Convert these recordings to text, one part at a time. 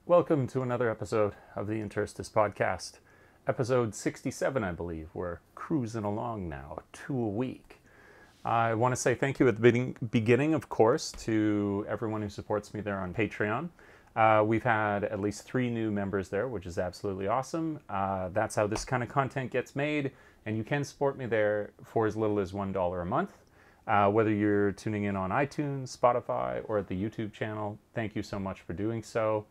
Welcome to another episode of the Interstice podcast. Episode 67, I believe. We're cruising along now, 2 a week. I want to say thank you at the beginning, of course, to everyone who supports me there on Patreon. We've had at least 3 new members there, which is absolutely awesome. That's how this kind of content gets made, and you can support me there for as little as $1 a month. Whether you're tuning in on iTunes, Spotify, or at the YouTube channel, thank you so much for doing so.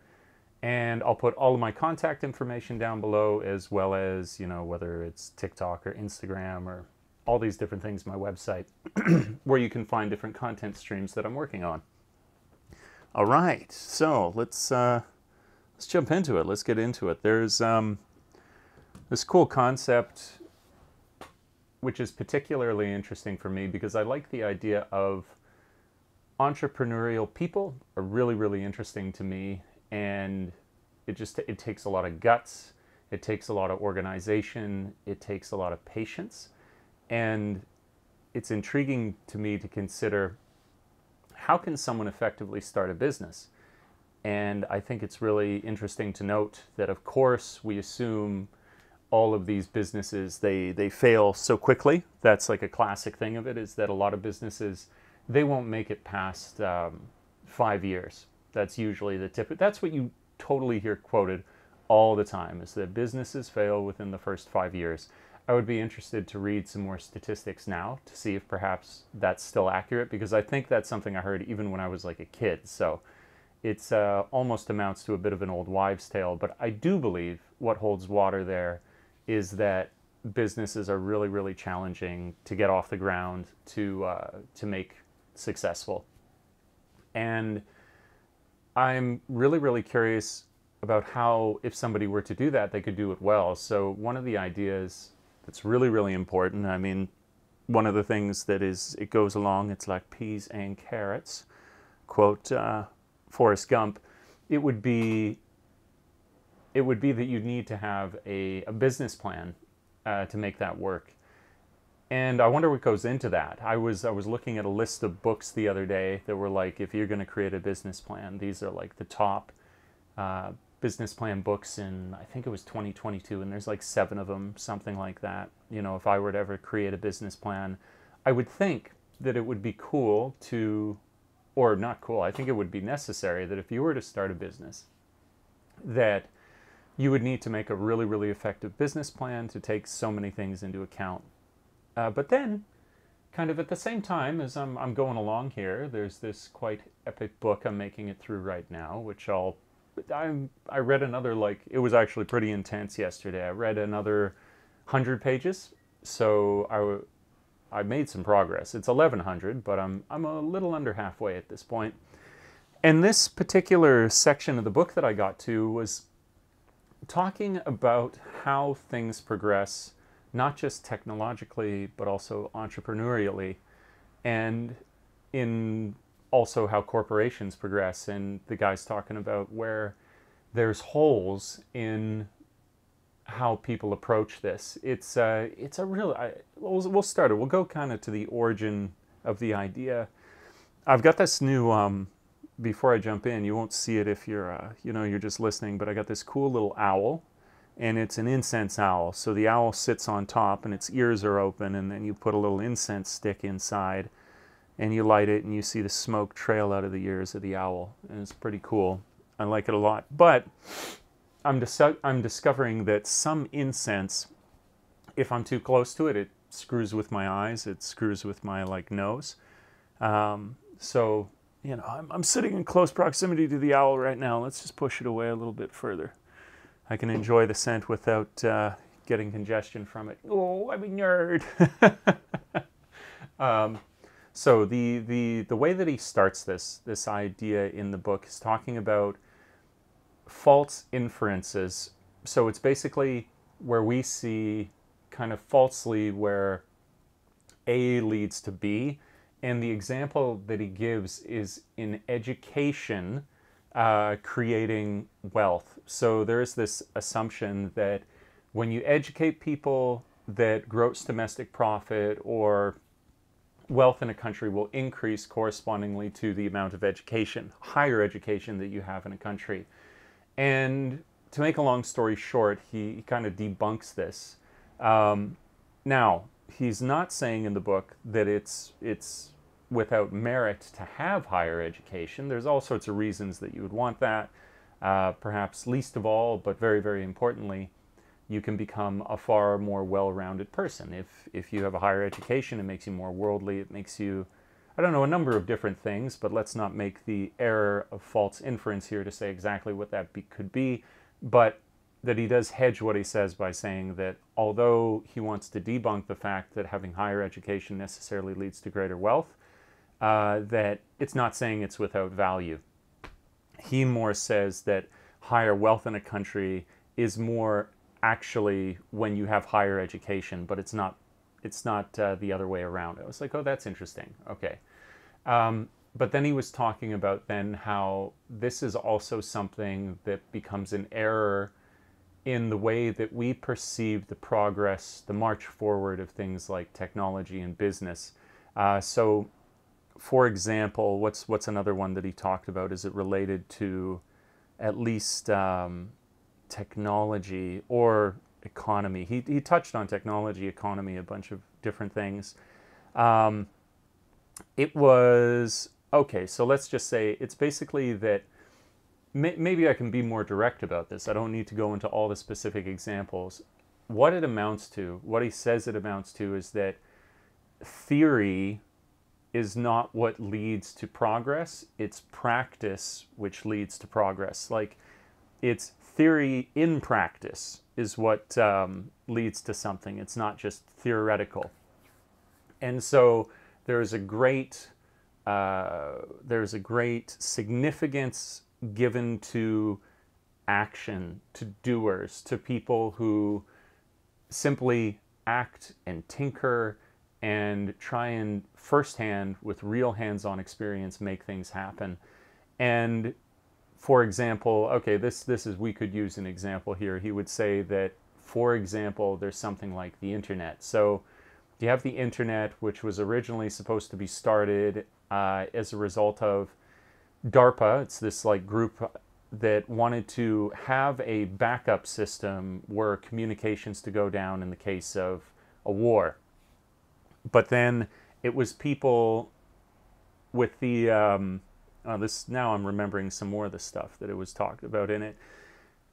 And I'll put all of my contact information down below, as well as, whether it's TikTok or Instagram or all these different things, my website, where you can find different content streams that I'm working on. All right, so let's jump into it. Let's get into it. There's this cool concept, which is particularly interesting for me because I like the idea of entrepreneurial people are really, really interesting to me. And it takes a lot of guts, it takes a lot of organization, it takes a lot of patience, and it's intriguing to me to consider how can someone effectively start a business. And I think it's really interesting to note that, of course, we assume all of these businesses, they fail so quickly. That's like a classic thing of it, is that a lot of businesses, they won't make it past 5 years. That's usually the tip. That's what you totally hear quoted all the time, is that businesses fail within the first 5 years. I would be interested to read some more statistics now to see if perhaps that's still accurate, because I think that's something I heard even when I was like a kid. So it's almost amounts to a bit of an old wives' tale. But I do believe what holds water there is that businesses are really, really challenging to get off the ground, to make successful. And I'm really, really curious about how, if somebody were to do that, they could do it well. So one of the ideas that's really, really important, I mean, one of the things that is, it goes along, it's like peas and carrots, quote Forrest Gump, it would be that you need to have a business plan to make that work. And I wonder what goes into that. I was looking at a list of books the other day that were like, if you're going to create a business plan, these are like the top business plan books in, I think it was 2022, and there's like 7 of them, something like that. If I were to ever create a business plan, I would think that it would be cool to, or not cool, I think it would be necessary that if you were to start a business, that you would need to make a really, really effective business plan to take so many things into account. But then, kind of at the same time as I'm going along here, there's this quite epic book I'm making it through right now, which I read another, like, it was actually pretty intense yesterday. I read another 100 pages, so I made some progress. It's 1,100, but I'm a little under halfway at this point. And this particular section of the book that I got to was talking about how things progress, not just technologically, but also entrepreneurially, and in also how corporations progress. And the guy's talking about where there's holes in how people approach this. It's a real, we'll start it. We'll go kind of to the origin of the idea. I've got this new, before I jump in, you won't see it if you're, you're just listening, but I got this cool little owl. And it's an incense owl. So the owl sits on top and its ears are open, and then you put a little incense stick inside and you light it and you see the smoke trail out of the ears of the owl. And it's pretty cool. I like it a lot. But I'm discovering that some incense, if I'm too close to it, it screws with my eyes. It screws with my nose. So, I'm sitting in close proximity to the owl right now. Let's just push it away a little bit further. I can enjoy the scent without getting congestion from it. Oh, I'm a nerd. So the way that he starts this idea in the book is talking about false inferences. So it's basically where we see kind of falsely where A leads to B. And the example that he gives is in education, creating wealth. So there's this assumption that when you educate people, that gross domestic profit or wealth in a country will increase correspondingly to the amount of education, higher education that you have in a country. And to make a long story short, he kind of debunks this. Now, he's not saying in the book that it's without merit to have higher education. There's all sorts of reasons that you would want that. Perhaps least of all, but very, very importantly, you can become a far more well-rounded person. If you have a higher education, it makes you more worldly. It makes you, I don't know, a number of different things, but let's not make the error of false inference here to say exactly what that could be. But that he does hedge what he says by saying that although he wants to debunk the fact that having higher education necessarily leads to greater wealth, that it's not saying it's without value. He more says that higher wealth in a country is more actually when you have higher education, but it's not the other way around. I was like, oh, that's interesting. Okay. But then he was talking about then how this is also something that becomes an error in the way that we perceive the progress, the march forward of things like technology and business. So, for example, what's another one that he talked about? Is it related to at least technology or economy? He touched on technology, economy, a bunch of different things. It was, okay, so let's just say it's basically that maybe I can be more direct about this. I don't need to go into all the specific examples. What it amounts to, what he says it amounts to, is that theory is not what leads to progress. It's practice which leads to progress. Like, it's theory in practice is what leads to something. It's not just theoretical. And so there's a great significance given to action, to doers, to people who simply act and tinker and try and firsthand, with real hands-on experience, make things happen. And for example, okay, this is, we could use an example here. He would say that, for example, there's something like the internet. So you have the internet, which was originally supposed to be started as a result of DARPA. It's this like group that wanted to have a backup system where communications to go down in the case of a war. But then it was people with the this, now I'm remembering some more of the stuff that it was talked about in it,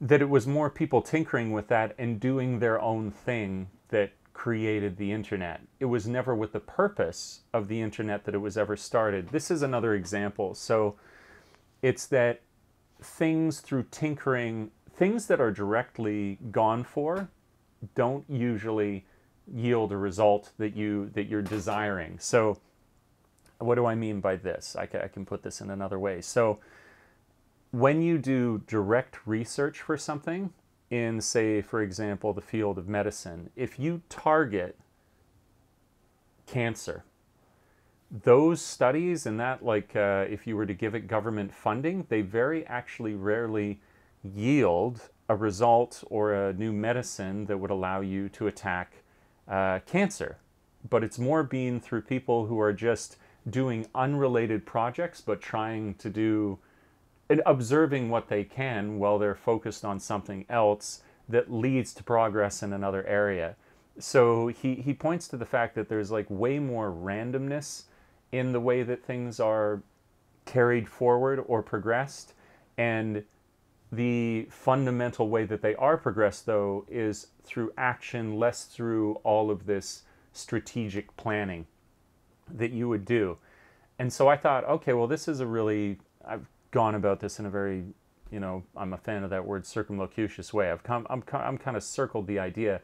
that it was more people tinkering with that and doing their own thing that created the internet. It was never with the purpose of the internet that it was ever started. This is another example. So it's that things through tinkering, things that are directly gone for, don't usually yield a result that you're desiring. So what do I mean by this? I can put this in another way. So when you do direct research for something in, say, for example, the field of medicine, if you target cancer, those studies and that, like if you were to give it government funding, they very actually rarely yield a result or a new medicine that would allow you to attack cancer. But it's more being through people who are just doing unrelated projects, but trying to do and observing what they can while they're focused on something else that leads to progress in another area. So he points to the fact that there's like way more randomness in the way that things are carried forward or progressed, and the fundamental way that they are progressed, though, is through action, less through all of this strategic planning that you would do. And so I thought, okay, well, this is a really, I've gone about this in a very, I'm a fan of that word, circumlocucious way. I'm kind of circled the idea.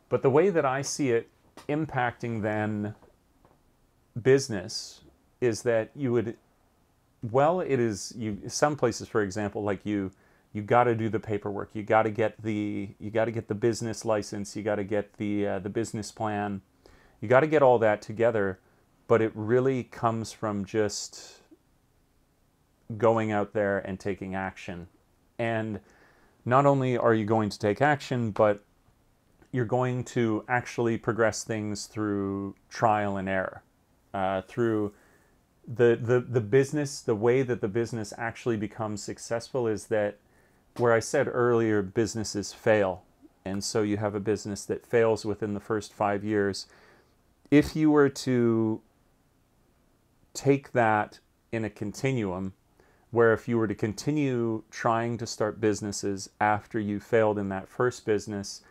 But the way that I see it impacting then business is that you would, well, it is, some places, for example, like you got to do the paperwork, you got to get the business license, you got to get the business plan, you got to get all that together. But it really comes from just going out there and taking action. And not only are you going to take action, but you're going to actually progress things through trial and error, through the business. The way that the business actually becomes successful is that where I said earlier businesses fail, and so you have a business that fails within the first 5 years. If you were to take that in a continuum, where if you were to continue trying to start businesses after you failed in that first business,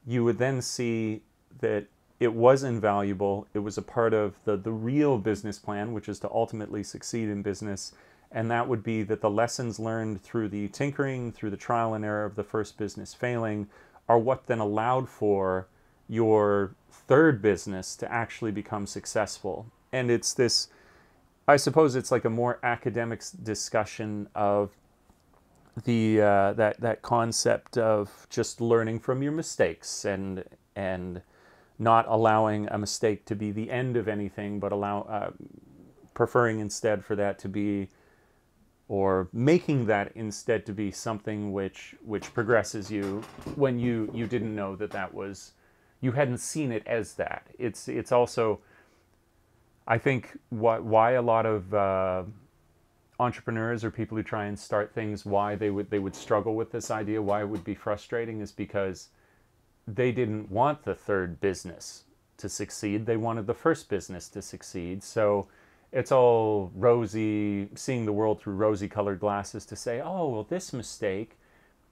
you would then see that it was invaluable. It was a part of the real business plan, which is to ultimately succeed in business. And that would be that the lessons learned through the tinkering, through the trial and error of the first business failing, are what then allowed for your third business to actually become successful. And it's this, I suppose it's like a more academic discussion of the that concept of just learning from your mistakes and not allowing a mistake to be the end of anything, but preferring instead for that to be, or making that instead to be something which progresses you when you didn't know that was, you hadn't seen it as that. It's also, I think, why a lot of entrepreneurs or people who try and start things, why they would struggle with this idea, why it would be frustrating, is because they didn't want the third business to succeed. They wanted the first business to succeed. So it's all rosy, seeing the world through rosy colored glasses to say, oh, well, this mistake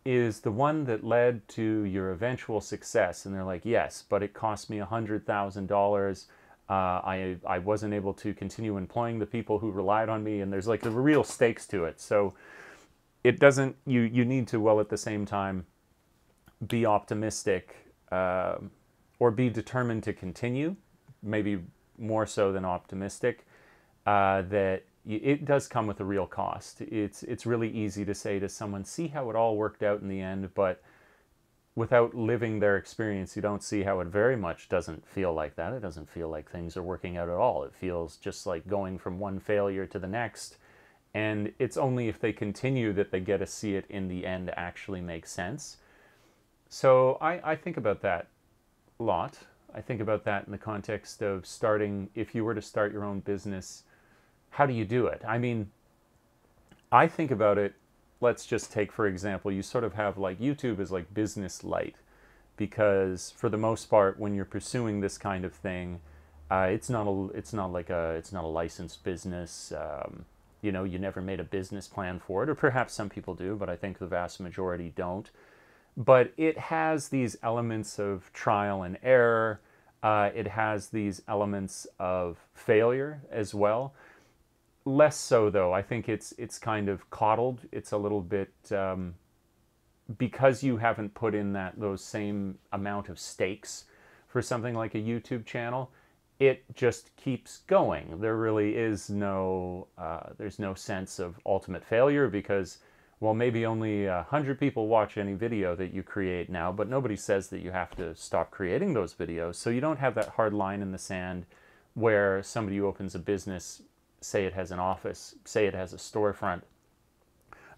is the one that led to your eventual success. And they're like, yes, but it cost me $100,000. I wasn't able to continue employing the people who relied on me. And there's like the real stakes to it. So it doesn't, you need to, well, at the same time, be optimistic or be determined to continue, maybe more so than optimistic, that it does come with a real cost. It's really easy to say to someone, see how it all worked out in the end, but without living their experience, you don't see how it very much doesn't feel like that. It doesn't feel like things are working out at all. It feels just like going from one failure to the next, and it's only if they continue that they get to see it in the end actually make sense. So I think about that a lot. I think about that in the context of starting, if you were to start your own business, how do you do it? I mean, I think about it, let's just take, for example, you sort of have like YouTube is like business light, because for the most part, when you're pursuing this kind of thing, it's not a licensed business. You know, you never made a business plan for it, or perhaps some people do, but I think the vast majority don't. But it has these elements of trial and error. It has these elements of failure as well. Less so, though. I think it's kind of coddled. It's a little bit, because you haven't put in those same amount of stakes for something like a YouTube channel, it just keeps going. There really is there's no sense of ultimate failure, because, well, maybe only 100 people watch any video that you create now, but nobody says that you have to stop creating those videos. So you don't have that hard line in the sand where somebody who opens a business, say it has an office, say it has a storefront.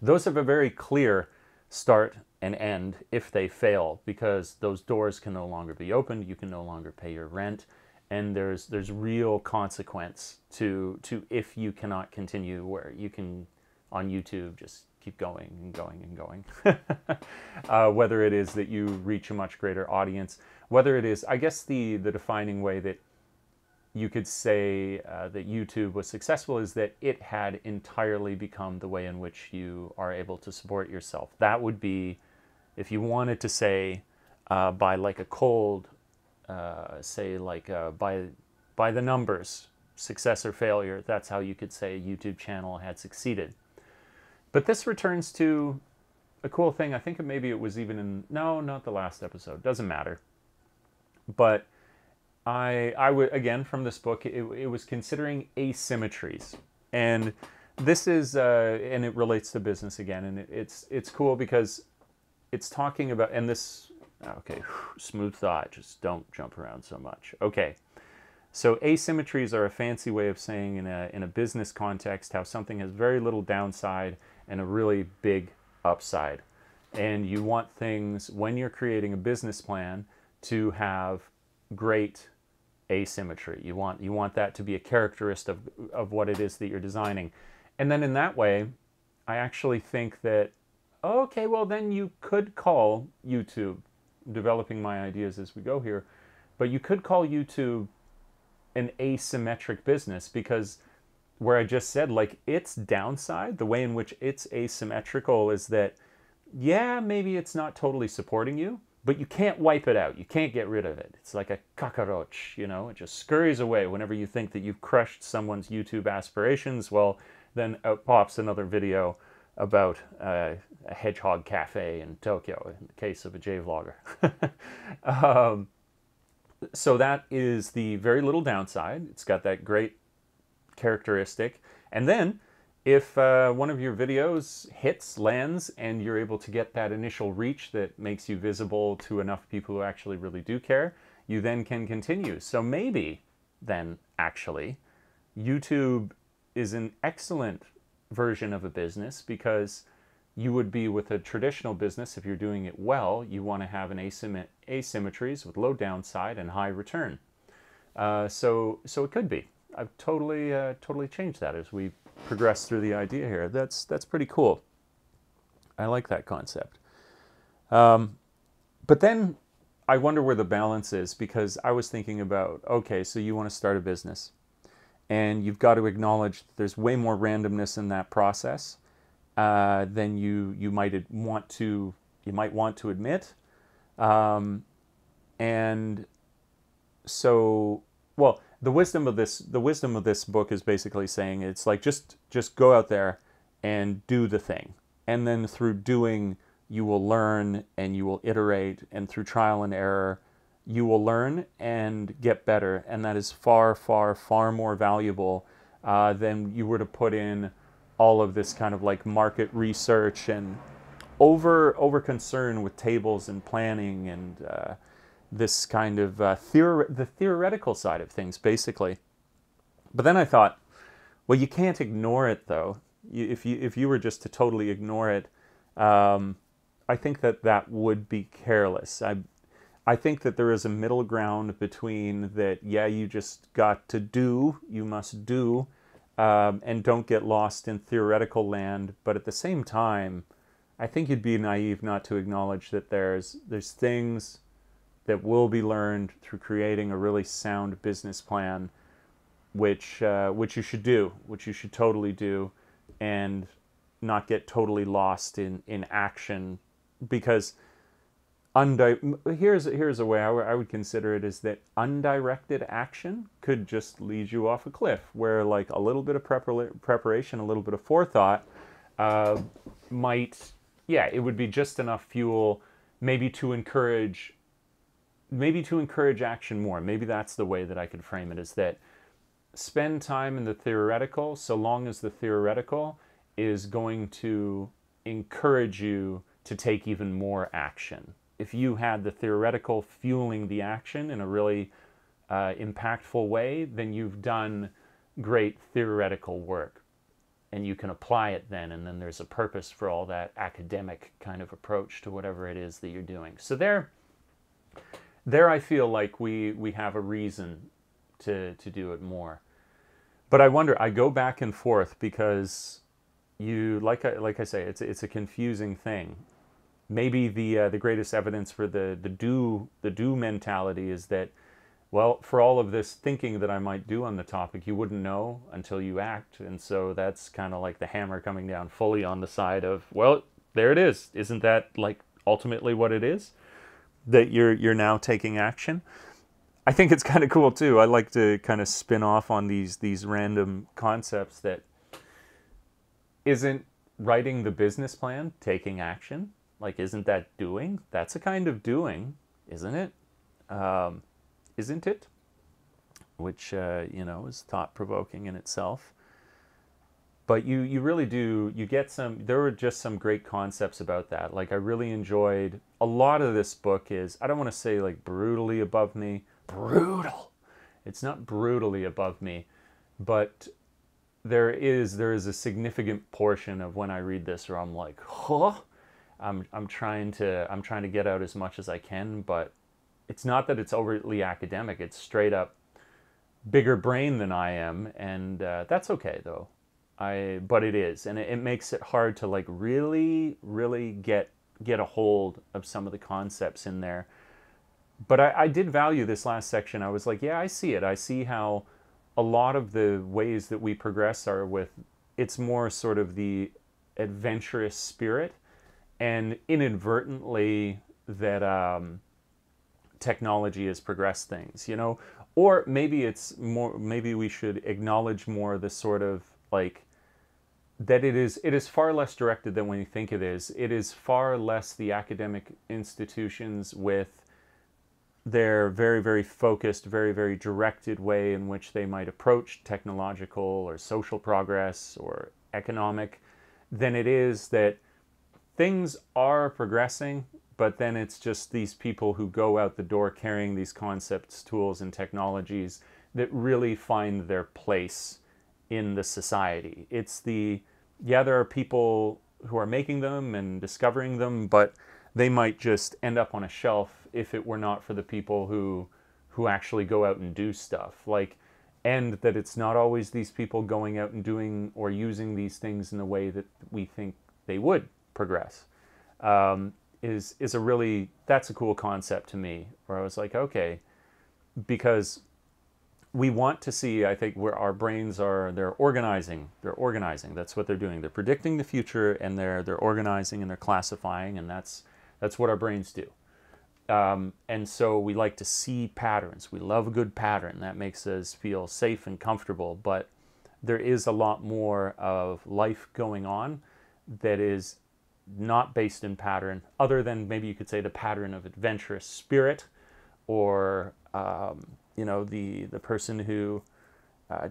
Those have a very clear start and end if they fail, because those doors can no longer be opened, you can no longer pay your rent, and there's real consequence to if you cannot continue, where you can, on YouTube, just keep going and going and going. Whether it is that you reach a much greater audience, whether it is, I guess the defining way that you could say that YouTube was successful is that it had entirely become the way in which you are able to support yourself. That would be, if you wanted to say by like a cold, say like by the numbers, success or failure, that's how you could say a YouTube channel had succeeded. But this returns to a cool thing. I think maybe it was even in, no, not the last episode, doesn't matter. But I would, again, from this book, it was considering asymmetries. And this is, and it relates to business again, and it's cool because it's talking about, and this, okay, smooth thought, just don't jump around so much. Okay, so asymmetries are a fancy way of saying in a business context how something has very little downside and a really big upside. And you want things, when you're creating a business plan, to have great asymmetry. You want that to be a characteristic of what it is that you're designing. And then in that way, I actually think that okay, well then you could call YouTube, developing my ideas as we go here, but you could call YouTube an asymmetric business, because where I just said, like, its downside, the way in which it's asymmetrical is that, yeah, maybe it's not totally supporting you, but you can't wipe it out. You can't get rid of it. It's like a cockroach, you know, it just scurries away whenever you think that you've crushed someone's YouTube aspirations. Well, then out pops another video about a hedgehog cafe in Tokyo, in the case of a J-vlogger. So that is the very little downside. It's got that great characteristic. And then if one of your videos lands, and you're able to get that initial reach that makes you visible to enough people who actually really do care, you then can continue. So maybe then actually YouTube is an excellent version of a business, because you would be with a traditional business, if you're doing it well, you want to have an asymmetries with low downside and high return. So it could be. I've totally changed that as we progress through the idea here. That's pretty cool. I like that concept. But then I wonder where the balance is, because I was thinking about, okay, so you want to start a business, and you've got to acknowledge that there's way more randomness in that process than you might want to admit. And so, well, the wisdom of this book is basically saying, it's like, just go out there and do the thing, and then through doing you will learn, and you will iterate, and through trial and error you will learn and get better. And that is far more valuable than you were to put in all of this kind of like market research and over concern with tables and planning and this kind of the theoretical side of things, basically. But then I thought, well, you can't ignore it, though. If you were just to totally ignore it, I think that would be careless. I think that there is a middle ground between that, yeah, you just got to do, you must do, and don't get lost in theoretical land. But at the same time, I think you'd be naive not to acknowledge that there's things that will be learned through creating a really sound business plan, which you should do, which you should totally do, and not get totally lost in action. Because here's a way I would consider it, is that undirected action could just lead you off a cliff, where like a little bit of preparation, a little bit of forethought it would be just enough fuel maybe to encourage action more. Maybe that's the way that I could frame it, is that spend time in the theoretical, so long as the theoretical is going to encourage you to take even more action. If you had the theoretical fueling the action in a really impactful way, then you've done great theoretical work, and you can apply it then, and then there's a purpose for all that academic kind of approach to whatever it is that you're doing. So there I feel like we have a reason to do it more. But I wonder, I go back and forth, because like I say, it's a confusing thing. Maybe the greatest evidence for the do mentality is that, well, for all of this thinking that I might do on the topic, you wouldn't know until you act. And so that's kind of like the hammer coming down fully on the side of, well, there it is. Isn't that like ultimately what it is? That you're now taking action. I think it's kind of cool too. I like to kind of spin off on these random concepts. That isn't writing the business plan taking action? Like, isn't that doing? That's a kind of doing, isn't it? Isn't it? Which is thought-provoking in itself. But you really do, you get there were just some great concepts about that. Like, I really enjoyed, a lot of this book is, I don't want to say like brutally above me. Brutal! It's not brutally above me, but there is a significant portion of when I read this where I'm like, huh? I'm trying to get out as much as I can, but it's not that it's overtly academic. It's straight up bigger brain than I am, and that's okay though. But it is, and it makes it hard to like really get a hold of some of the concepts in there. But I did value this last section. I was like, yeah, I see it. I see how a lot of the ways that we progress are with, it's more sort of the adventurous spirit, and inadvertently that technology has progressed things, you know? Or maybe it's more, maybe we should acknowledge more the sort of like, that it is far less directed than we think it is. It is far less the academic institutions with their very focused, very directed way in which they might approach technological or social progress or economic, than it is that things are progressing, but then it's just these people who go out the door carrying these concepts, tools, and technologies that really find their place in the society. It's there are people who are making them and discovering them, but they might just end up on a shelf if it were not for the people who actually go out and do stuff. Like, and that it's not always these people going out and doing or using these things in the way that we think they would progress. Is a really, that's a cool concept to me, where I was like, okay, because we want to see, I think, where our brains are, they're organizing, that's what they're doing. They're predicting the future, and they're organizing, and they're classifying, and that's what our brains do. And so we like to see patterns. We love a good pattern. That makes us feel safe and comfortable, but there is a lot more of life going on that is not based in pattern, other than maybe you could say the pattern of adventurous spirit, or the person who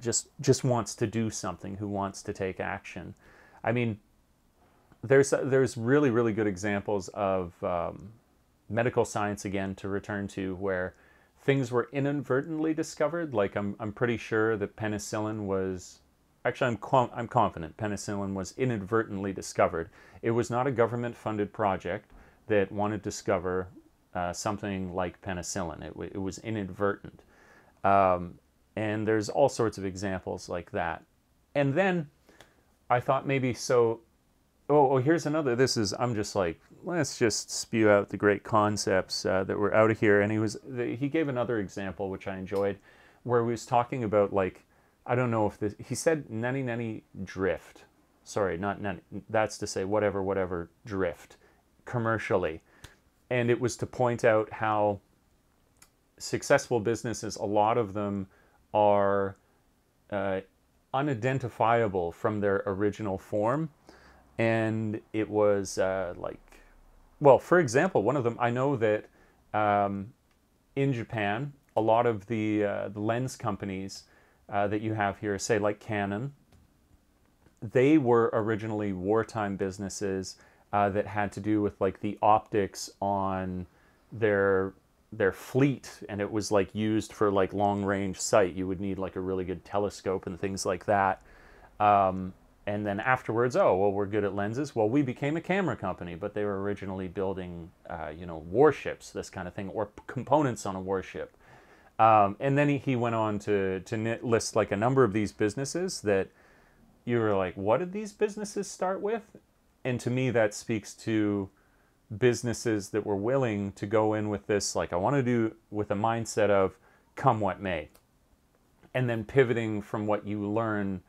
just wants to do something, who wants to take action. I mean, there's really good examples of medical science, again, to return to, where things were inadvertently discovered. Like I'm pretty sure that penicillin was, actually I'm confident penicillin was inadvertently discovered. It was not a government-funded project that wanted to discover something like penicillin. It was inadvertent. And there's all sorts of examples like that. And then I thought maybe here's another, I'm just like, let's just spew out the great concepts that were out of here. And he gave another example, which I enjoyed, where he was talking about, like, I don't know if this, he said nanny drift. Sorry, not nanny, that's to say whatever drift, commercially. And it was to point out how successful businesses, a lot of them are unidentifiable from their original form. And it was for example, one of them, I know that in Japan, a lot of the lens companies that you have here, say like Canon, they were originally wartime businesses that had to do with like the optics on their fleet, and it was like used for like long range sight. You would need like a really good telescope and things like that. And then afterwards, we're good at lenses. Well, we became a camera company, but they were originally building, warships, this kind of thing, or components on a warship. And then he went on to list like a number of these businesses that you were like, what did these businesses start with? And to me, that speaks to businesses that were willing to go in with this, like, I want to do with a mindset of come what may, and then pivoting from what you learn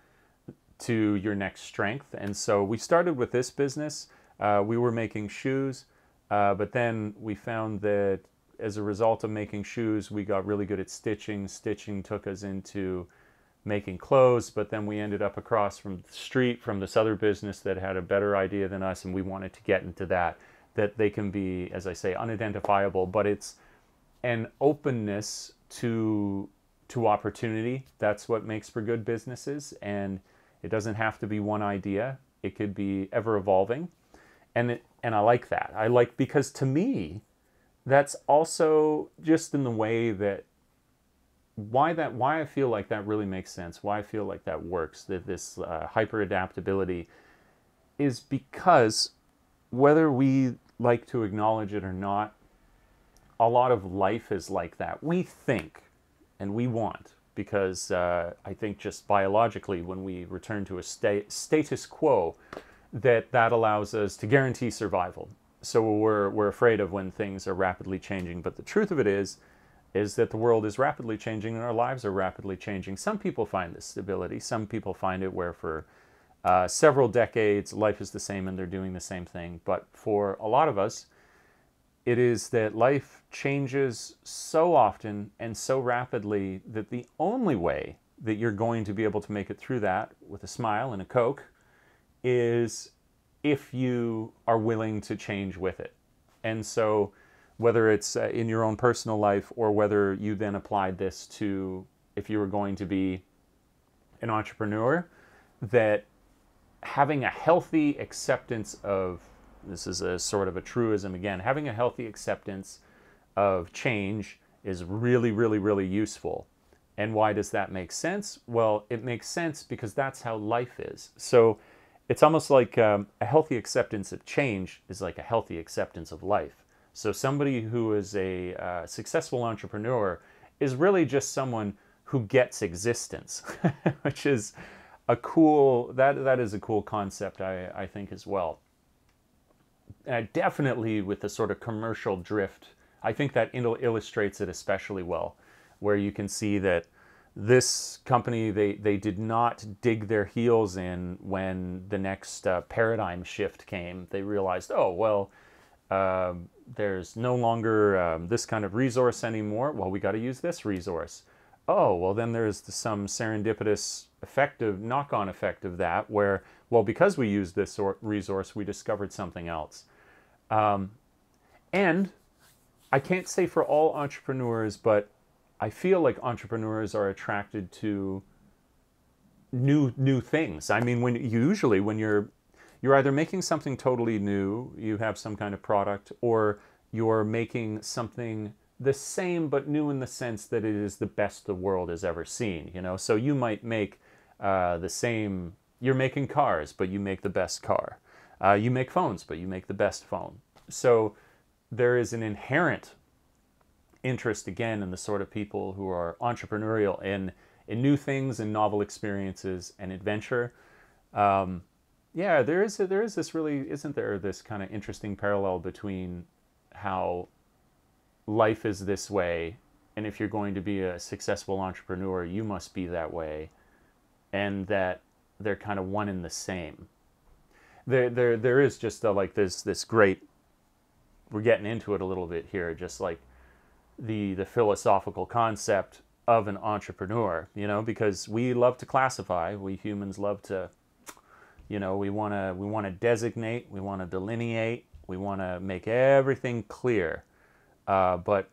to your next strength. And so we started with this business. We were making shoes, but then we found that as a result of making shoes, we got really good at stitching. Stitching took us into making clothes, but then we ended up across from the street from this other business that had a better idea than us, and we wanted to get into that they can be, as I say, unidentifiable, but it's an openness to opportunity. That's what makes for good businesses, and it doesn't have to be one idea. It could be ever evolving, and I like that. Because to me, that's also just in the way that why I feel like that really makes sense, why I feel like that works, that this hyper adaptability is because, whether we like to acknowledge it or not, a lot of life is like that. We think and we want, because I think just biologically, when we return to a status quo, that allows us to guarantee survival. So we're afraid of when things are rapidly changing. But the truth of it is that the world is rapidly changing and our lives are rapidly changing. Some people find this stability. Some people find it where for several decades life is the same and they're doing the same thing. But for a lot of us, it is that life changes so often and so rapidly that the only way that you're going to be able to make it through that with a smile and a Coke is if you are willing to change with it. And so whether it's in your own personal life or whether you then applied this to if you were going to be an entrepreneur, that having a healthy acceptance of, this is a sort of a truism again, having a healthy acceptance of change is really, really, really useful. And why does that make sense? Well, it makes sense because that's how life is. So it's almost like a healthy acceptance of change is like a healthy acceptance of life. So somebody who is a successful entrepreneur is really just someone who gets existence, which is a cool, that is a cool concept, I think, as well. Definitely with the sort of commercial drift, I think that illustrates it especially well, where you can see that this company, they did not dig their heels in when the next paradigm shift came. They realized, oh, well, there's no longer this kind of resource anymore. Well, we got to use this resource. Oh, well, then there's some serendipitous knock-on effect of that where, well, because we used this resource, we discovered something else. And I can't say for all entrepreneurs, but I feel like entrepreneurs are attracted to new things. I mean, when you're either making something totally new, you have some kind of product, or you're making something the same but new in the sense that it is the best the world has ever seen. So you might make the same. You're making cars, but you make the best car. You make phones, but you make the best phone. So there is an inherent interest, again, in the sort of people who are entrepreneurial in new things and novel experiences and adventure. There is this really, isn't there, this kind of interesting parallel between how life is this way, and if you're going to be a successful entrepreneur, you must be that way, and that they're kind of one and the same. There is just this great, we're getting into it a little bit here, just like the philosophical concept of an entrepreneur, because we love to classify. We humans love to, we want to designate, we want to delineate, we want to make everything clear. But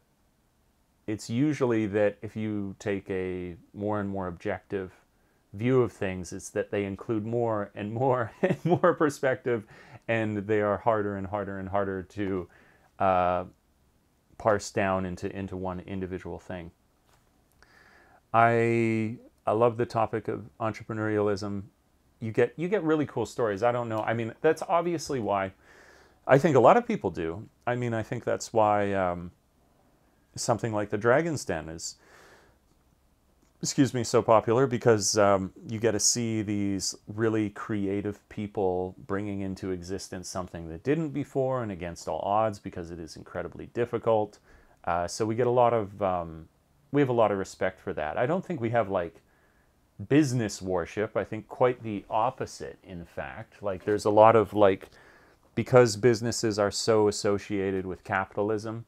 it's usually that if you take a more and more objective view of things, it's that they include more and more and more perspective, and they are harder and harder and harder to parse down into one individual thing. I love the topic of entrepreneurialism. You get really cool stories. I don't know. I mean, that's obviously why I think a lot of people do. I mean, I think that's why something like the Dragon's Den is, so popular, because you get to see these really creative people bringing into existence something that didn't before and against all odds, because it is incredibly difficult. So we get we have a lot of respect for that. I don't think we have business worship. I think quite the opposite, in fact. There's a lot of because businesses are so associated with capitalism,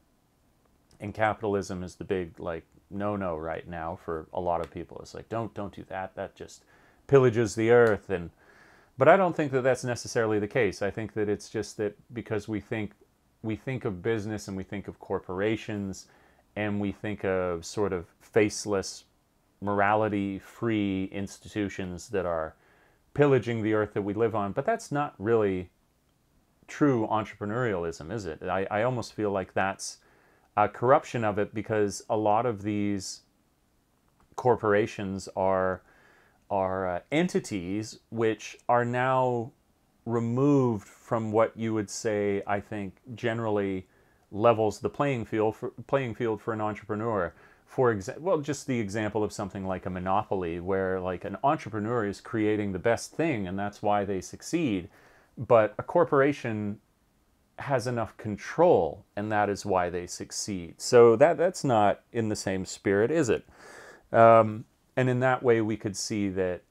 and capitalism is the big no right now for a lot of people. It's don't do that. That just pillages the earth. But I don't think that that's necessarily the case. I think that it's just that because we think of business and we think of corporations and we think of sort of faceless, morality-free institutions that are pillaging the earth that we live on. But that's not really true entrepreneurialism, is it? I almost feel like that's a corruption of it, because a lot of these corporations are entities which are now removed from what you would say, I think, generally levels the playing field for an entrepreneur, For example, well, just the example of something like a monopoly, where like an entrepreneur is creating the best thing and that's why they succeed, but a corporation has enough control and that is why they succeed. So that's not in the same spirit, is it? And in that way, we could see that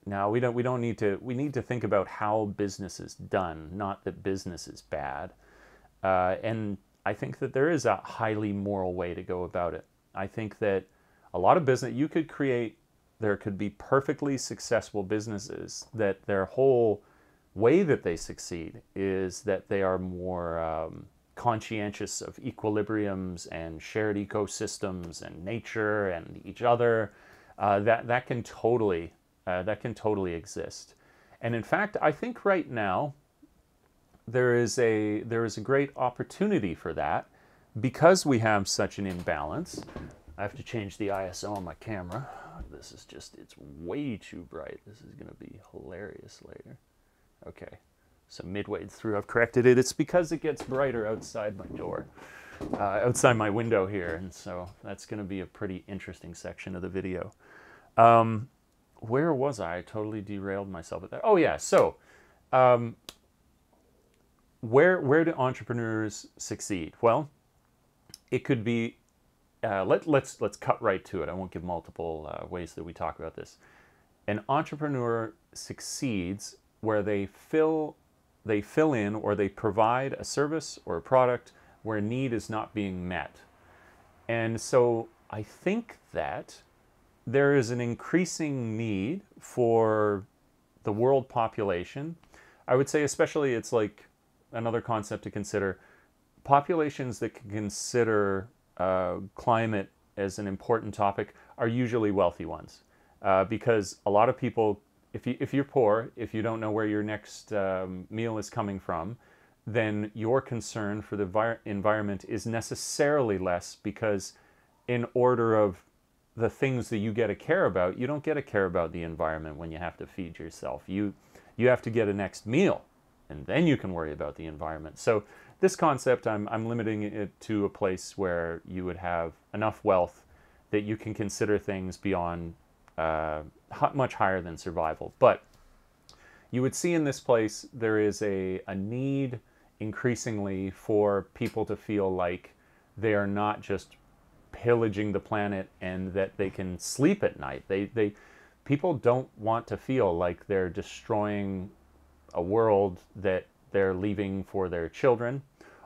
now we don't need to, we need to think about how business is done, not that business is bad. And I think that there is a highly moral way to go about it. I think that a lot of business, you could create, there could be perfectly successful businesses that their whole way that they succeed is that they are more conscientious of equilibriums and shared ecosystems and nature and each other. That can totally exist. And in fact, I think right now there is a great opportunity for that because we have such an imbalance. I have to change the ISO on my camera. This is just, it's way too bright. This is going to be hilarious later. Okay, so midway through I've corrected it. It's because it gets brighter outside my door, outside my window here, and so that's going to be a pretty interesting section of the video. Where was I? I totally derailed myself with that. Oh yeah, so where do entrepreneurs succeed? Well, it could be, let's cut right to it. I won't give multiple ways that we talk about this. An entrepreneur succeeds where they fill in or they provide a service or a product where a need is not being met. And so I think that there is an increasing need for the world population. I would say especially, it's like another concept to consider, populations that can consider climate as an important topic are usually wealthy ones, because a lot of people, if you're poor, if you don't know where your next meal is coming from, then your concern for the environment is necessarily less, because in order of the things that you get to care about, you don't get to care about the environment when you have to feed yourself. You have to get a next meal, and then you can worry about the environment. So this concept, I'm limiting it to a place where you would have enough wealth that you can consider things beyond much higher than survival. But you would see in this place there is a need increasingly for people to feel like they are not just pillaging the planet and that they can sleep at night. People don't want to feel like they're destroying a world that they're leaving for their children,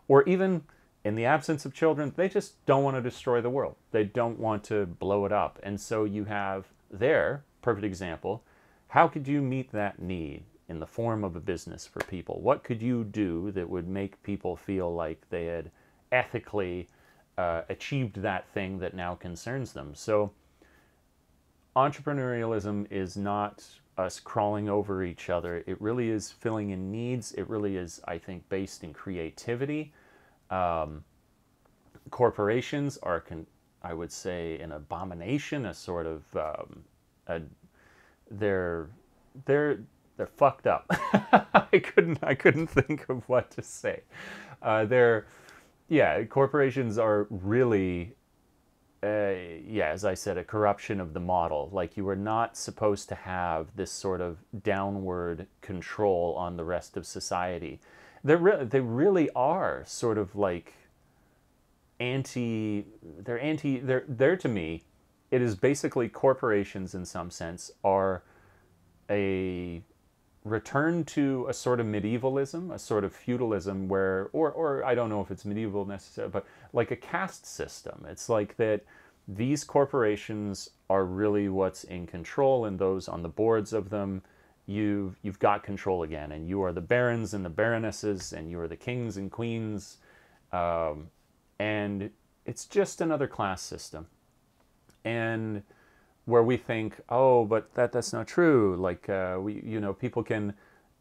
or even in the absence of children, they just don't want to destroy the world. They don't want to blow it up. And so you have there, perfect example, how could you meet that need in the form of a business for people? What could you do that would make people feel like they had ethically achieved that thing that now concerns them? So entrepreneurialism is not us crawling over each other. It really is filling in needs. It really is, I think, based in creativity. Corporations are, I would say, an abomination, a sort of, they're fucked up. I couldn't think of what to say. Corporations are really, as I said, a corruption of the model. Like, you are not supposed to have this sort of downward control on the rest of society. They really are sort of like they're to me, it is basically, corporations in some sense are a return to a sort of medievalism, a sort of feudalism where, or I don't know if it's medieval necessarily, but like a caste system. It's like that these corporations are really what's in control, and those on the boards of them, you've got control again, and you are the barons and the baronesses, and you are the kings and queens, and it's just another class system. And where we think, oh, but that's not true. Like, people can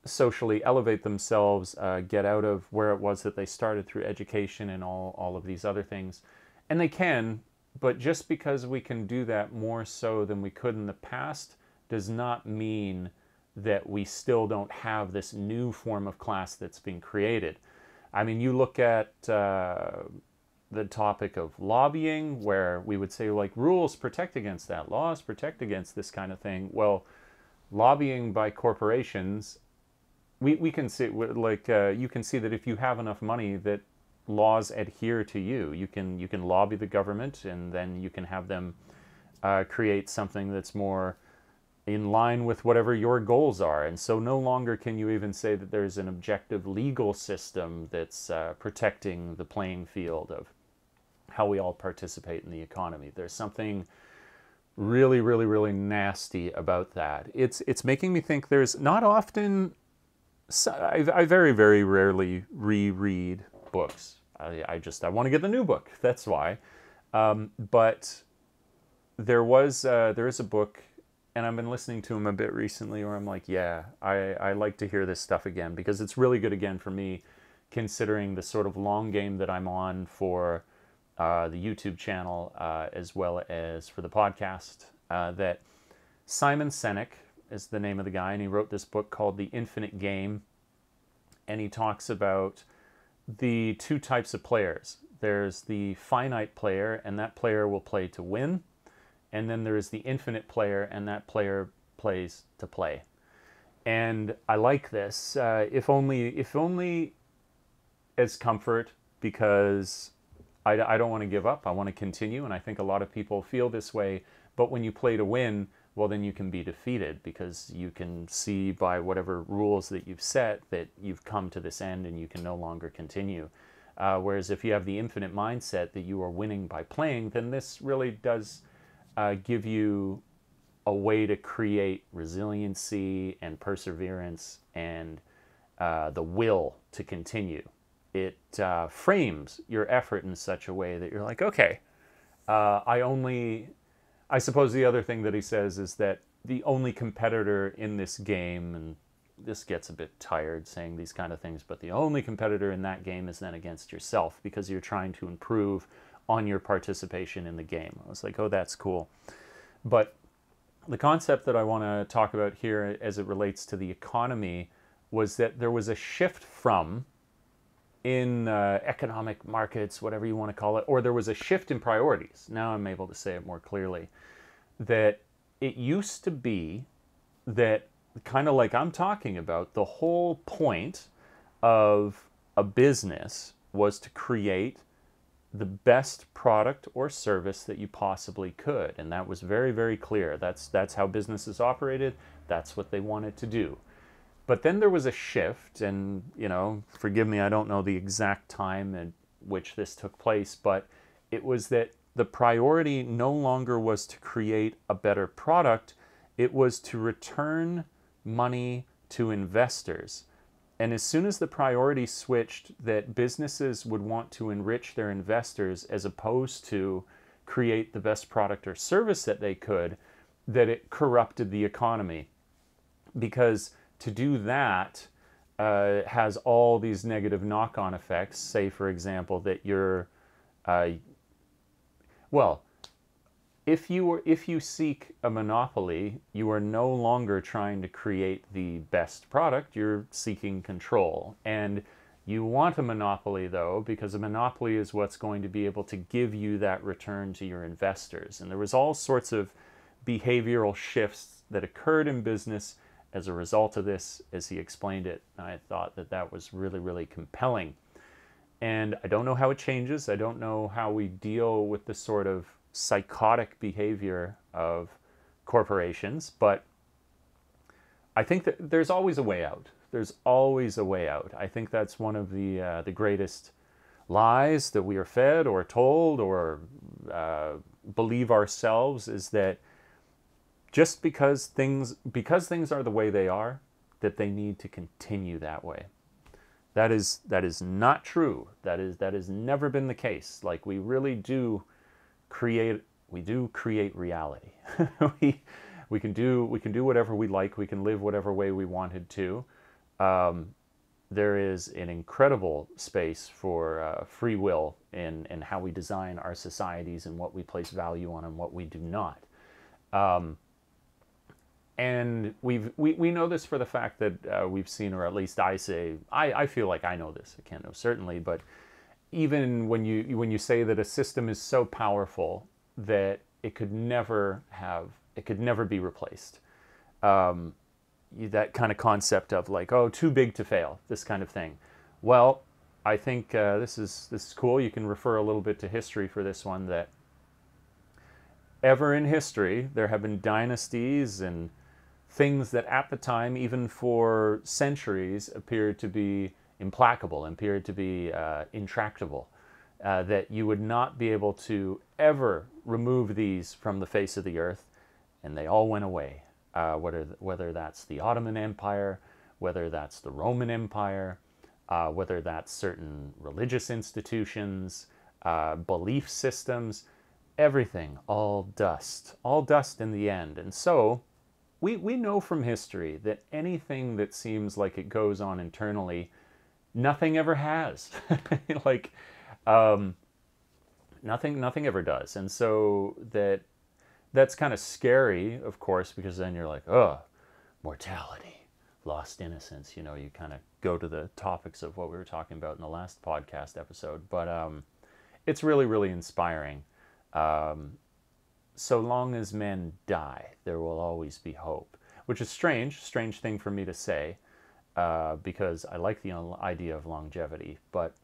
socially elevate themselves, get out of where it was that they started through education and all of these other things. And they can, but just because we can do that more so than we could in the past does not mean that we still don't have this new form of class that's being created. I mean, you look at the topic of lobbying, where we would say like rules protect against that, laws protect against this kind of thing. Well, lobbying by corporations, we can see like you can see that if you have enough money, that laws adhere to you. You can lobby the government, and then you can have them create something that's more in line with whatever your goals are. And so no longer can you even say that there's an objective legal system that's protecting the playing field of how we all participate in the economy. There's something really, really, really nasty about that. It's making me think there's not often, I very, very rarely reread books. I want to get the new book. That's why. But there is a book, and I've been listening to him a bit recently, where I'm like, yeah, I like to hear this stuff again, because it's really good again for me, considering the sort of long game that I'm on for the YouTube channel, as well as for the podcast. That Simon Sinek is the name of the guy, and he wrote this book called The Infinite Game, and he talks about the two types of players. There's the finite player, and that player will play to win. And then there is the infinite player, and that player plays to play. And I like this, if only as comfort, because I don't want to give up. I want to continue, and I think a lot of people feel this way. But when you play to win, well, then you can be defeated, because you can see by whatever rules that you've set that you've come to this end and you can no longer continue. Whereas if you have the infinite mindset that you are winning by playing, then this really does give you a way to create resiliency and perseverance and the will to continue. It frames your effort in such a way that you're like, okay, I suppose the other thing that he says is that the only competitor in this game, and this gets a bit tired saying these kind of things, but the only competitor in that game is then against yourself, because you're trying to improve on your participation in the game. I was like, oh, that's cool. But the concept that I want to talk about here as it relates to the economy was that there was a shift from, in economic markets, whatever you want to call it, or there was a shift in priorities. Now I'm able to say it more clearly. That it used to be that, kind of like I'm talking about, the whole point of a business was to create the best product or service that you possibly could. And that was very, very clear. That's how businesses operated. That's what they wanted to do. But then there was a shift, and, forgive me, I don't know the exact time at which this took place, but it was that the priority no longer was to create a better product. It was to return money to investors. And as soon as the priority switched, that businesses would want to enrich their investors as opposed to create the best product or service that they could, that it corrupted the economy. Because to do that has all these negative knock-on effects. Say, for example, that you're, if you seek a monopoly, you are no longer trying to create the best product, you're seeking control. And you want a monopoly, though, because a monopoly is what's going to be able to give you that return to your investors. And there was all sorts of behavioral shifts that occurred in business as a result of this, as he explained it. And I thought that that was really, really compelling. And I don't know how it changes. I don't know how we deal with the sort of psychotic behavior of corporations, but I think that there's always a way out. There's always a way out. I think that's one of the greatest lies that we are fed or told or believe ourselves, is that just because things are the way they are, that they need to continue that way. That is not true. That has never been the case. Like, we really do create reality. we can do whatever we like. We can live whatever way we wanted to. There is an incredible space for free will in how we design our societies and what we place value on and what we do not. And we know this for the fact that we've seen, or at least I feel like I know this. I can't know certainly, but even when you say that a system is so powerful that it could never be replaced. That kind of concept of like, oh, too big to fail, this kind of thing. Well, I think this is cool. You can refer a little bit to history for this one, that ever in history there have been dynasties and things that at the time, even for centuries, appeared to be implacable, appeared to be intractable, that you would not be able to ever remove these from the face of the earth, and they all went away. Whether that's the Ottoman Empire, whether that's the Roman Empire, whether that's certain religious institutions, belief systems, everything, all dust in the end. And so we know from history that anything that seems like it goes on internally, nothing ever has. Like, nothing ever does. And so that's kind of scary, of course, because then you're like, oh, mortality, lost innocence. You kind of go to the topics of what we were talking about in the last podcast episode. But it's really, really inspiring. So long as men die, there will always be hope, which is strange thing for me to say, because I like the idea of longevity. But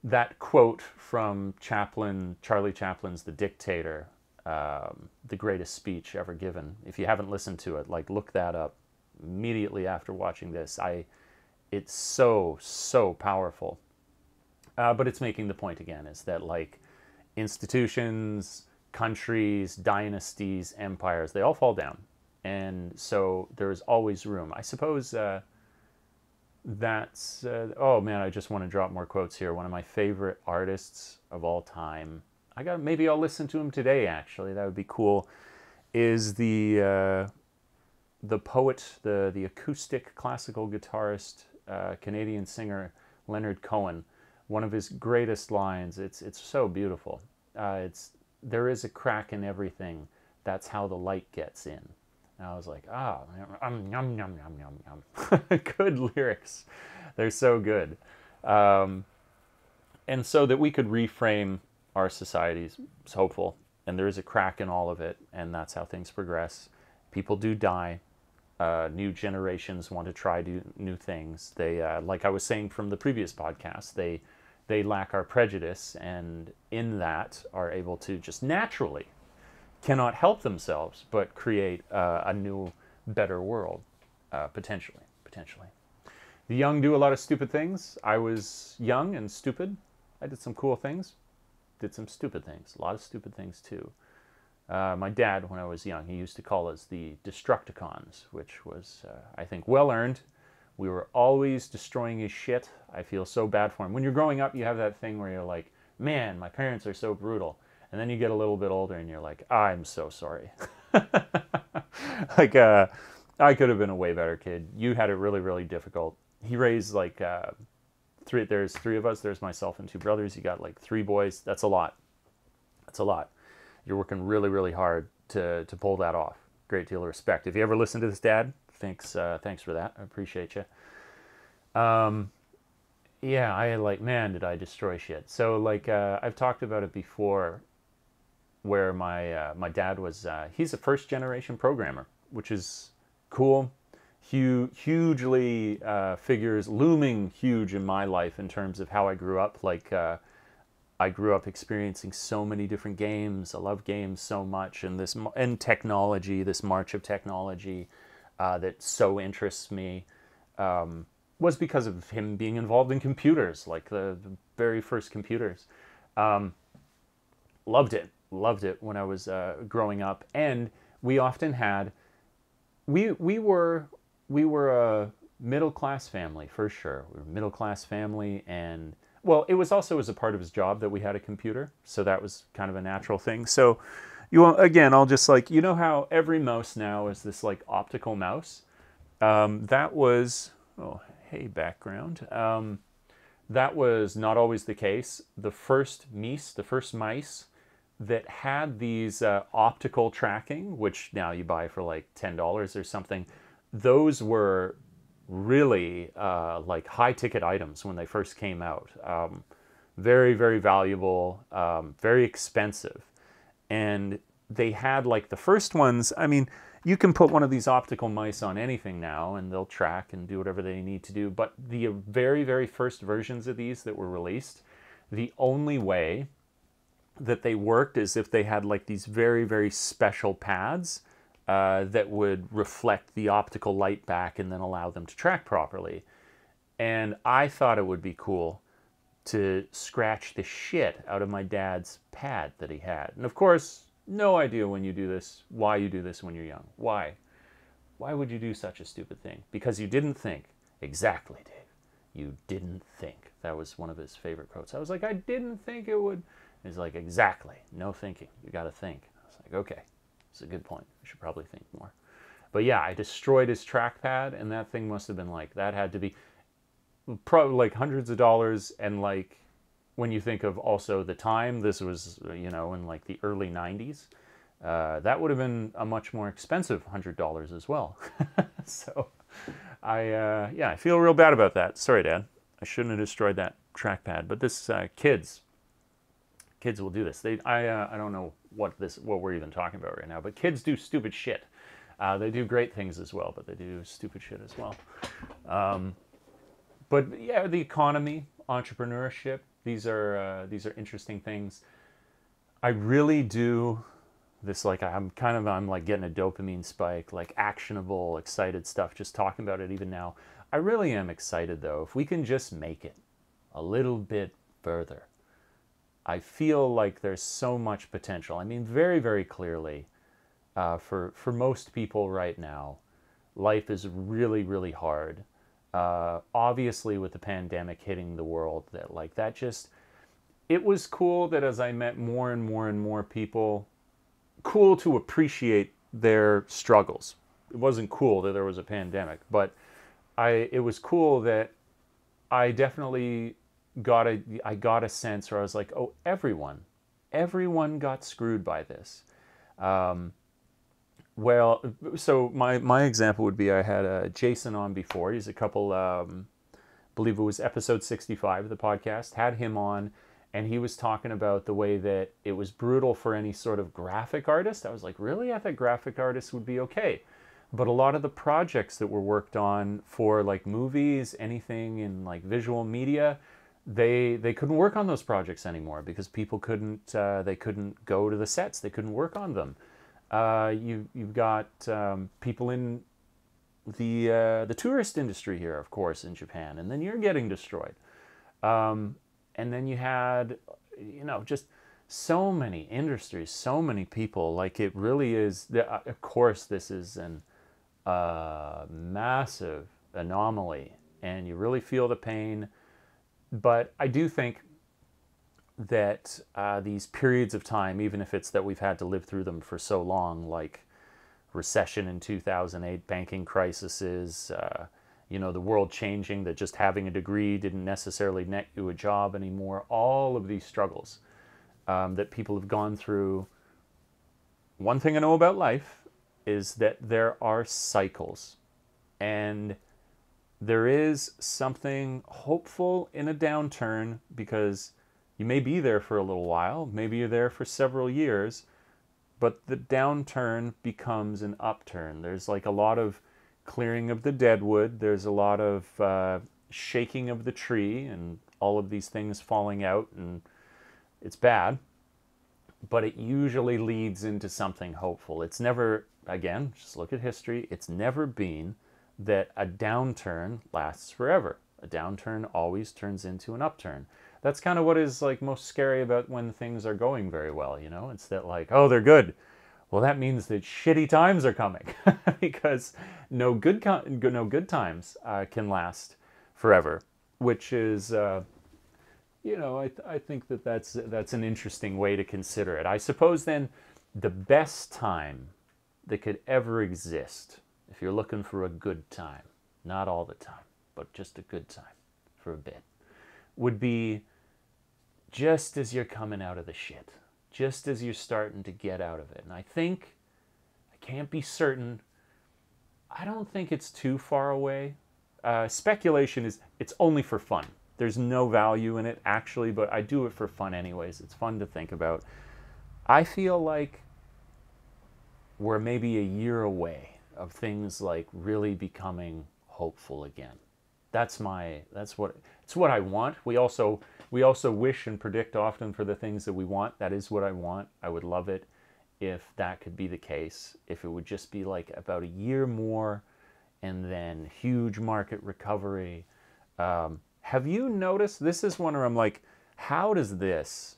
that quote from Charlie Chaplin's The Dictator, the greatest speech ever given, if you haven't listened to it, like, look that up immediately after watching this. It's so powerful. But it's making the point again, is that, like, institutions, countries, dynasties, empires, they all fall down. And so there's always room. I suppose that's... oh, man, I just want to drop more quotes here. One of my favorite artists of all time, maybe I'll listen to him today, actually. That would be cool. Is the poet, the acoustic classical guitarist, Canadian singer Leonard Cohen. One of his greatest lines. It's so beautiful. There is a crack in everything. That's how the light gets in. And I was like, yum, yum, yum, yum, yum. Good lyrics. They're so good. And so that we could reframe our societies is hopeful. And there is a crack in all of it. And that's how things progress. People do die. New generations want to try new things. They, like I was saying from the previous podcast, they lack our prejudice, and in that are able to just naturally, cannot help themselves, but create a new, better world, potentially. The young do a lot of stupid things. I was young and stupid. I did some cool things, did some stupid things, a lot of stupid things too. My dad, when I was young, he used to call us the Destructicons, which was, I think, well-earned. We were always destroying his shit. I feel so bad for him. When you're growing up, you have that thing where you're like, man, my parents are so brutal. And then you get a little bit older and you're like, I'm so sorry. Like, I could have been a way better kid. You had it really, really difficult. He raised like, there's three of us. There's myself and two brothers. You got like 3 boys. That's a lot. You're working really, really hard to pull that off. Great deal of respect. If you ever listen to this, Dad, thanks for that. I appreciate you. Yeah, I like, man, did I destroy shit. So like, I've talked about it before, where my dad was, he's a first generation programmer, which is cool. Hugely looming huge in my life in terms of how I grew up. Like, I grew up experiencing so many different games. I love games so much, and technology, this march of technology that so interests me, was because of him being involved in computers, like the very first computers. Loved it when I was growing up, and we often had, we were a middle-class family for sure. We were a middle-class family, and well, it was also as a part of his job that we had a computer, so that was kind of a natural thing. So, I'll just like, you know how every mouse now is this like optical mouse? That was, oh, hey, background. That was not always the case. The first mice that had these optical tracking, which now you buy for like $10 or something, those were really like high-ticket items when they first came out. Very, very valuable, very expensive. And they had like the first ones, I mean, you can put one of these optical mice on anything now and they'll track and do whatever they need to do. But the very, very first versions of these that were released, the only way that they worked is if they had like these very, very special pads that would reflect the optical light back and then allow them to track properly. And I thought it would be cool to scratch the shit out of my dad's pad that he had. And of course, no idea when you do this, why you do this when you're young. Why? Why would you do such a stupid thing? Because you didn't think. Exactly, Dave. You didn't think. That was one of his favorite quotes. I was like, I didn't think it would. He's like, exactly. No thinking. You got to think. I was like, okay, that's a good point. I should probably think more. But yeah, I destroyed his trackpad, and that thing must have been like, that had to be probably like hundreds of dollars. And like, when you think of also the time, this was, you know, in like the early 90s, that would have been a much more expensive $100 as well. So I feel real bad about that. Sorry, Dad. I shouldn't have destroyed that trackpad. But this kids will do this. I don't know what we're even talking about right now, but kids do stupid shit. They do great things as well, but they do stupid shit as well. But yeah, the economy, entrepreneurship, these are interesting things. I really do this, like I'm like getting a dopamine spike, like actionable, excited stuff, just talking about it even now. I really am excited though. If we can just make it a little bit further, I feel like there's so much potential. I mean, very, very clearly, for most people right now, life is really, really hard. Obviously, with the pandemic hitting the world, it was cool that as I met more and more and more people, cool to appreciate their struggles. It wasn't cool that there was a pandemic, but it was cool that I definitely got a sense where I was like, oh, everyone got screwed by this. Well, so my example would be, I had Jason on before. He's a couple, believe it was episode 65 of the podcast, had him on, and he was talking about the way that it was brutal for any sort of graphic artist. I was like, really? I thought graphic artists would be okay. But a lot of the projects that were worked on for like movies, anything in like visual media, they couldn't work on those projects anymore because people couldn't go to the sets. They couldn't work on them. You've got people in the tourist industry here, of course, in Japan, and then you're getting destroyed. And then you had, just so many industries, so many people. Like, it really is. Of course, this is an massive anomaly, and you really feel the pain. But I do think that these periods of time, even if it's that we've had to live through them for so long, like recession in 2008, banking crises, the world changing, that just having a degree didn't necessarily net you a job anymore, all of these struggles that people have gone through. One thing I know about life is that there are cycles, and there is something hopeful in a downturn, because you may be there for a little while, maybe you're there for several years, but the downturn becomes an upturn. There's like a lot of clearing of the dead wood. There's a lot of shaking of the tree and all of these things falling out, and it's bad, but it usually leads into something hopeful. It's never, again, just look at history, it's never been that a downturn lasts forever. A downturn always turns into an upturn. That's kind of what is like most scary about when things are going very well, It's that like, oh, they're good. Well, that means that shitty times are coming because no good times can last forever, which is, I think that's an interesting way to consider it. I suppose then the best time that could ever exist, if you're looking for a good time, not all the time, but just a good time for a bit, would be just as you're coming out of the shit, just as you're starting to get out of it. And I think, I can't be certain, I don't think it's too far away. Speculation is, it's only for fun. There's no value in it, actually, but I do it for fun anyways. It's fun to think about. I feel like we're maybe a year away of things like really becoming hopeful again. It's what I want. We also wish and predict often for the things that we want. That is what I want. I would love it if that could be the case. If it would just be like about a year more and then huge market recovery. Have you noticed, this is one where I'm like, how does this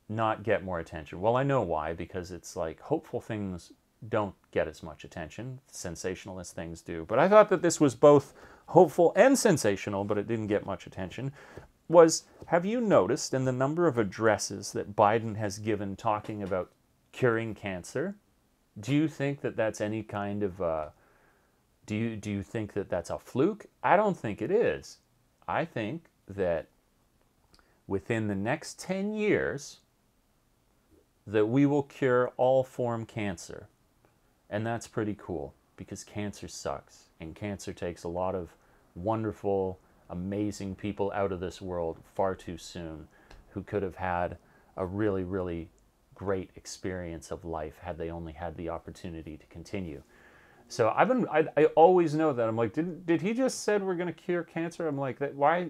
not get more attention? Well, I know why, because it's like hopeful things don't get as much attention. Sensationalist things do. But I thought that this was both hopeful and sensational, but it didn't get much attention. Have you noticed in the number of addresses that Biden has given talking about curing cancer, do you think that that's any kind of, do you think that that's a fluke? I don't think it is. I think that within the next 10 years, that we will cure all form cancer. And that's pretty cool, because cancer sucks, and cancer takes a lot of wonderful, amazing people out of this world far too soon, who could have had a really, really great experience of life had they only had the opportunity to continue. So I always know that. I'm like, did he just said we're going to cure cancer? I'm like, why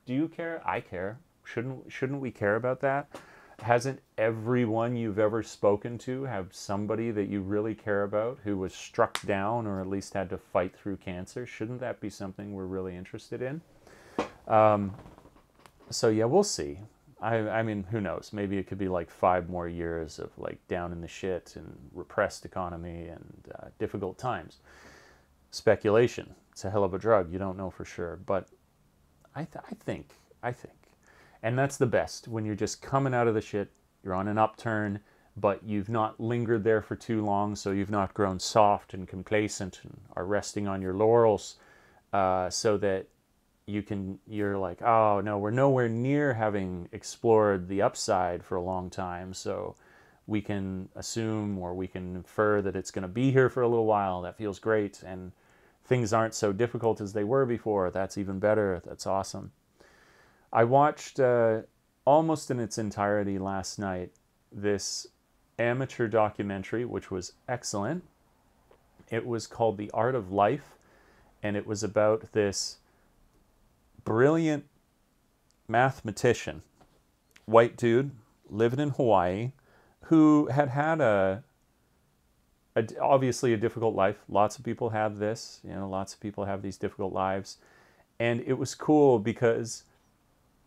do you care? I care. Shouldn't we care about that? Hasn't everyone you've ever spoken to have somebody that you really care about who was struck down or at least had to fight through cancer? Shouldn't that be something we're really interested in? So yeah, we'll see. I mean, who knows? Maybe it could be like 5 more years of like down in the shit and repressed economy and difficult times. Speculation. It's a hell of a drug. You don't know for sure. But I think. And that's the best, when you're just coming out of the shit, you're on an upturn, but you've not lingered there for too long, so you've not grown soft and complacent and are resting on your laurels, so that you're like, oh no, we're nowhere near having explored the upside for a long time, so we can assume or we can infer that it's going to be here for a little while. That feels great, and things aren't so difficult as they were before. That's even better. That's awesome. I watched almost in its entirety last night this amateur documentary, which was excellent. It was called The Art of Life, and it was about this brilliant mathematician, white dude, living in Hawaii, who had obviously a difficult life. Lots of people have this, lots of people have these difficult lives. And it was cool because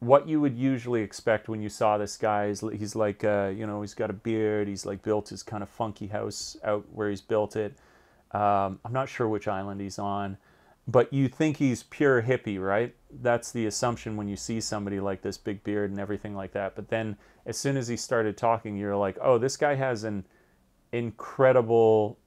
what you would usually expect when you saw this guy is he's like, he's got a beard. He's like built his kind of funky house out where he's built it. I'm not sure which island he's on, but you think he's pure hippie, right? That's the assumption when you see somebody like this, big beard and everything like that. But then as soon as he started talking, you're like, oh, this guy has an incredible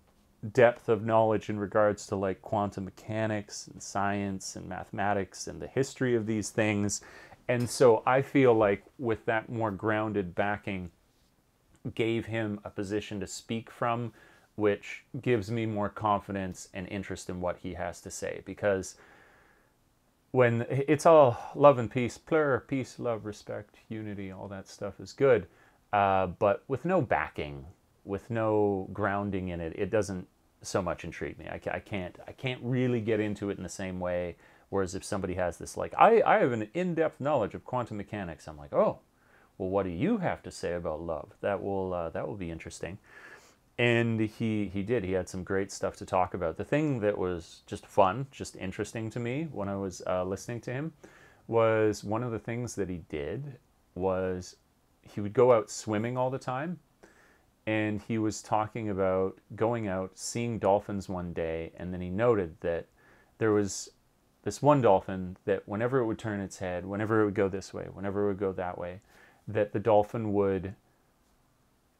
depth of knowledge in regards to like quantum mechanics and science and mathematics and the history of these things. And so I feel like with that more grounded backing gave him a position to speak from, which gives me more confidence and interest in what he has to say. Because when it's all love and peace, peace, love, respect, unity, all that stuff is good. But with no backing, with no grounding in it, it doesn't so much intrigue me. I can't really get into it in the same way. Whereas if somebody has this, like, I have an in-depth knowledge of quantum mechanics, I'm like, oh, well, what do you have to say about love? That will be interesting. And he did. He had some great stuff to talk about. The thing that was just fun, just interesting to me when I was listening to him, was one of the things that he did was he would go out swimming all the time. And he was talking about going out, seeing dolphins one day, and then he noted that there was this one dolphin that whenever it would turn its head, whenever it would go this way, whenever it would go that way, that the dolphin would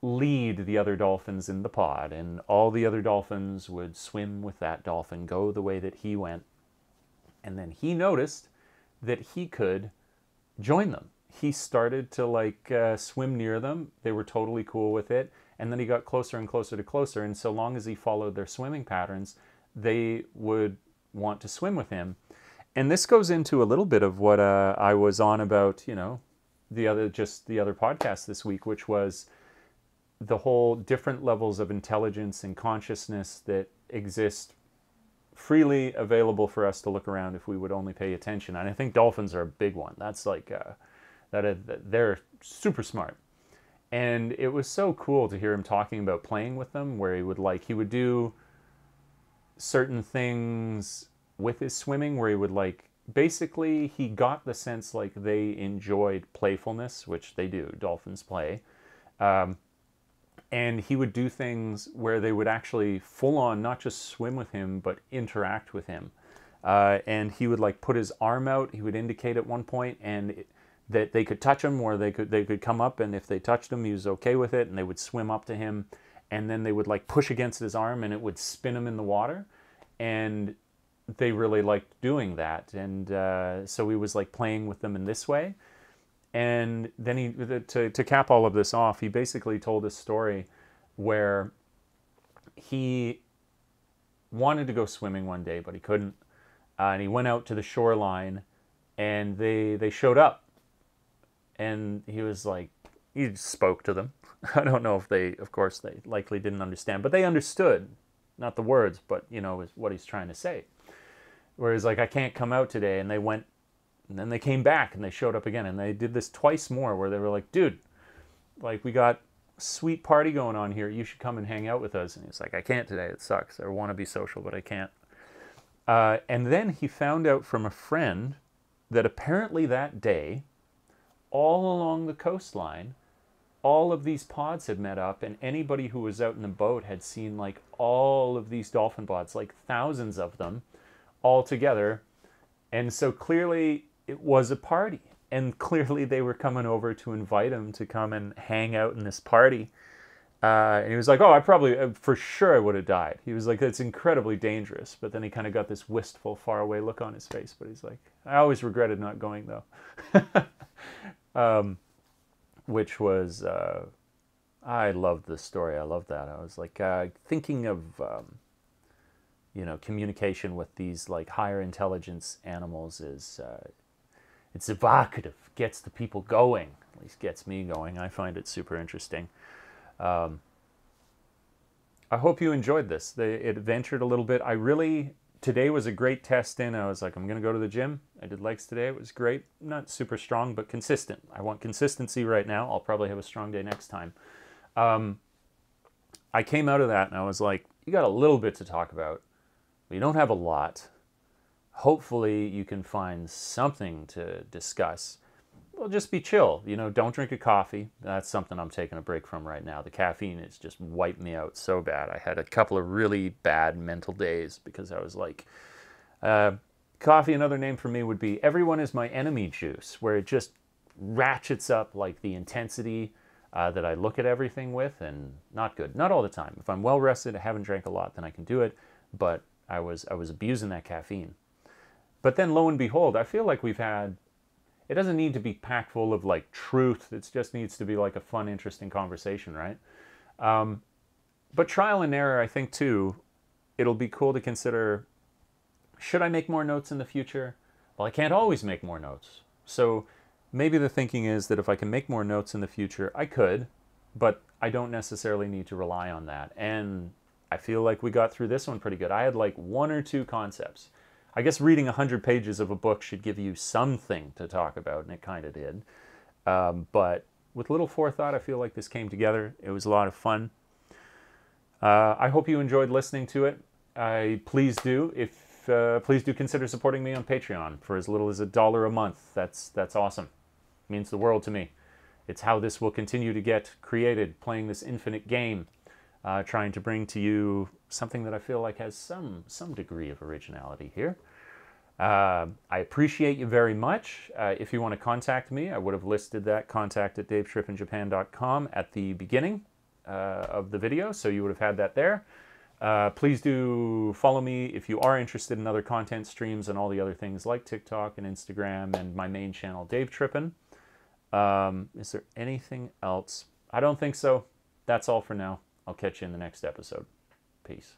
lead the other dolphins in the pod, and all the other dolphins would swim with that dolphin, go the way that he went. And then he noticed that he could join them. He started to swim near them. They were totally cool with it. And then he got closer and closer to closer. And so long as he followed their swimming patterns, they would want to swim with him. And this goes into a little bit of what I was on about, the other podcast this week, which was the whole different levels of intelligence and consciousness that exist freely available for us to look around if we would only pay attention. And I think dolphins are a big one. That's like they're super smart. And it was so cool to hear him talking about playing with them, where he would do certain things with his swimming, where he would basically he got the sense like they enjoyed playfulness, which they do. Dolphins play. And he would do things where they would actually full on not just swim with him, but interact with him. And he would put his arm out. He would indicate at one point that they could touch him, or they could come up, and if they touched him, he was okay with it, and they would swim up to him, and then they would push against his arm, and it would spin him in the water. And they really liked doing that. And so he was playing with them in this way. And then to cap all of this off, he basically told a story where he wanted to go swimming one day, but he couldn't. And he went out to the shoreline, and they showed up. And he was he spoke to them. I don't know if they likely didn't understand, but they understood, not the words, but, what he's trying to say. Whereas I can't come out today, and they went. And then they came back and they showed up again, and they did this twice more, where they were like, dude, we got a sweet party going on here. You should come and hang out with us. And he's like, I can't today. It sucks. I want to be social, but I can't. And then he found out from a friend that apparently that day, all along the coastline, all of these pods had met up, and anybody who was out in the boat had seen all of these dolphin pods, thousands of them all together. And so clearly it was a party, and clearly they were coming over to invite him to come and hang out in this party. And he was like, oh, I probably, for sure I would have died. He was like, it's incredibly dangerous. But then he kind of got this wistful, faraway look on his face. But he's like, I always regretted not going, though. Which was, I loved this story. I loved that. I was thinking of, communication with these higher intelligence animals is, it's evocative, gets the people going, at least gets me going. I find it super interesting. I hope you enjoyed this. It ventured a little bit. Today was a great test in. I was like, I'm going to go to the gym. I did legs today. It was great. Not super strong, but consistent. I want consistency right now. I'll probably have a strong day next time. I came out of that and I was like, you got a little bit to talk about. We don't have a lot. Hopefully you can find something to discuss. Well, just be chill. Don't drink a coffee. That's something I'm taking a break from right now. The caffeine has just wiped me out so bad. I had a couple of really bad mental days because I was coffee, another name for me would be everyone is my enemy juice, where it just ratchets up the intensity that I look at everything with, and not good. Not all the time. If I'm well rested, I haven't drank a lot, then I can do it. But I was abusing that caffeine. But then lo and behold, I feel like we've had, it doesn't need to be packed full of truth. It just needs to be a fun, interesting conversation, right? But trial and error, I think too, it'll be cool to consider, should I make more notes in the future? Well, I can't always make more notes. So maybe the thinking is that if I can make more notes in the future, I could, but I don't necessarily need to rely on that. And I feel like we got through this one pretty good. I had one or two concepts. I guess reading 100 pages of a book should give you something to talk about, and it kind of did. But with little forethought, I feel like this came together. It was a lot of fun. I hope you enjoyed listening to it. Please do consider supporting me on Patreon for as little as $1 a month. That's awesome. It means the world to me. It's how this will continue to get created, playing this infinite game. Trying to bring to you something that I feel like has some degree of originality here. I appreciate you very much. If you want to contact me, I would have listed that contact at davetrippinjapan.com at the beginning of the video, so you would have had that there. Please do follow me if you are interested in other content streams and all the other things like TikTok and Instagram and my main channel, Dave Trippin. Is there anything else? I don't think so. That's all for now. I'll catch you in the next episode. Peace.